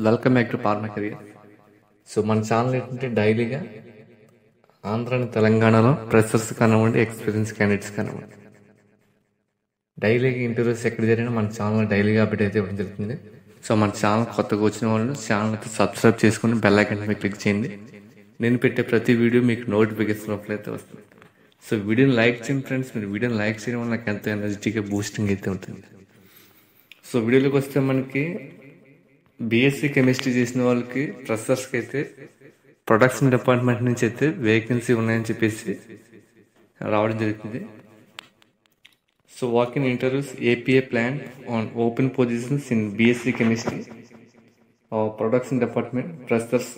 Welcome back to పార్మా career. So మన channel ఏంటంటే డైలీగా Andhra and తెలంగాణలో ఫ్రెషర్స్ కానివ్వండి, ఎక్స్పీరియన్స్ క్యాండిడేట్స్ కానివ్వండి, డైలీగా ఇంటర్వ్యూస్ ఎక్కడ జరిగినా మన ఛానల్ డైలీగా అప్డేట్ అయితే ఇవ్వడం జరుగుతుంది. సో మన ఛానల్ కొత్తగా వచ్చిన వాళ్ళు ఛానల్ అయితే సబ్స్క్రైబ్ చేసుకుని బెల్ ఐకాన్ మీద క్లిక్ చేయండి. నేను పెట్టే ప్రతి వీడియో మీకు నోటిఫికేషన్ అయితే వస్తుంది. సో వీడియోని లైక్ చేయండి ఫ్రెండ్స్. మీరు వీడియోని లైక్ చేయడం వల్ల నాకు ఎంతో ఎనర్జెటిక్గా బూస్టింగ్ అయితే ఉంటుంది. సో వీడియోలోకి వస్తే మనకి బీఎస్సీ కెమిస్ట్రీ చేసిన వాళ్ళకి ఫ్రెషర్స్కి అయితే ప్రొడక్షన్ డిపార్ట్మెంట్ నుంచి అయితే వేకెన్సీ ఉన్నాయని చెప్పేసి రావడం జరుగుతుంది. So walking interviews APA plan on open positions in BSc chemistry production department freshers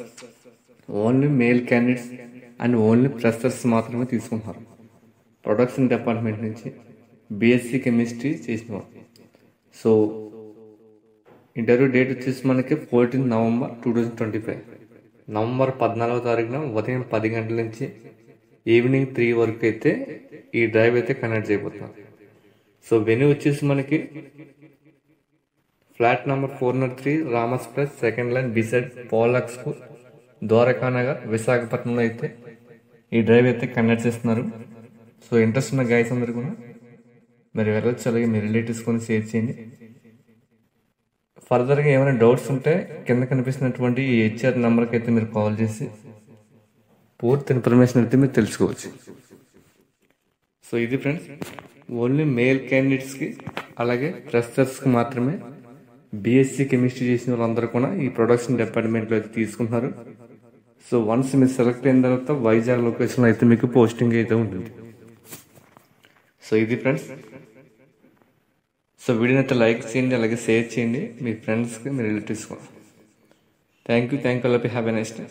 only male candidates and only freshers మాత్రమే తీసుకుంటున్నారు. ప్రొడక్షన్ డిపార్ట్మెంట్ నుంచి బీఎస్సీ కెమిస్ట్రీ చేసిన వాళ్ళు. సో ఇంటర్వ్యూ డేట్ వచ్చేసి మనకి 14 నవంబర్ 2025. నవంబర్ 14వ తారీఖున ఉదయం 10 గంటల నుంచి ఈవినింగ్ 3 వరకు అయితే ఈ డ్రైవ్ అయితే కండక్ట్ చేయబోతున్నాం. సో వెన్యూ వచ్చేసి మనకి ఫ్లాట్ నెంబర్ 403 రామస్ ప్లస్ సెకండ్ లైన్ బిసైడ్ పోలాక్స్ ద్వారకా నగర్ విశాఖపట్నంలో అయితే ఈ డ్రైవ్ అయితే కండక్ట్ చేస్తున్నారు. సో ఇంట్రెస్ట్ ఉన్న గైస్ అందరు కూడా మరి వెళ్ళొచ్చు. అలాగే మీ రిలేటివ్స్ కొని షేర్ చేయండి. ఫర్దర్గా ఏమైనా డౌట్స్ ఉంటే కింద కనిపిస్తున్నటువంటి ఈ హెచ్ఆర్ నెంబర్కి అయితే మీరు కాల్ చేసి పూర్తి ఇన్ఫర్మేషన్ అయితే మీరు తెలుసుకోవచ్చు. సో ఇది ఫ్రెండ్స్, ఓన్లీ మేల్ క్యాండిడేట్స్కి అలాగే ఫ్రెషర్స్కి మాత్రమే బీఎస్సీ కెమిస్ట్రీ చేసిన వాళ్ళందరూ కూడా ఈ ప్రొడక్షన్ డిపార్ట్మెంట్లో అయితే తీసుకుంటున్నారు. సో వన్స్ మీరు సెలెక్ట్ అయిన తర్వాత వైజాగ్ లొకేషన్లో అయితే మీకు పోస్టింగ్ అయితే ఉంటుంది. సో ఇది ఫ్రెండ్స్. సో వీడియోని అయితే లైక్ చేయండి, అలాగే షేర్ చేయండి మీ ఫ్రెండ్స్కి, మీ రిలేటివ్స్కి. Thank you. Have a nice day.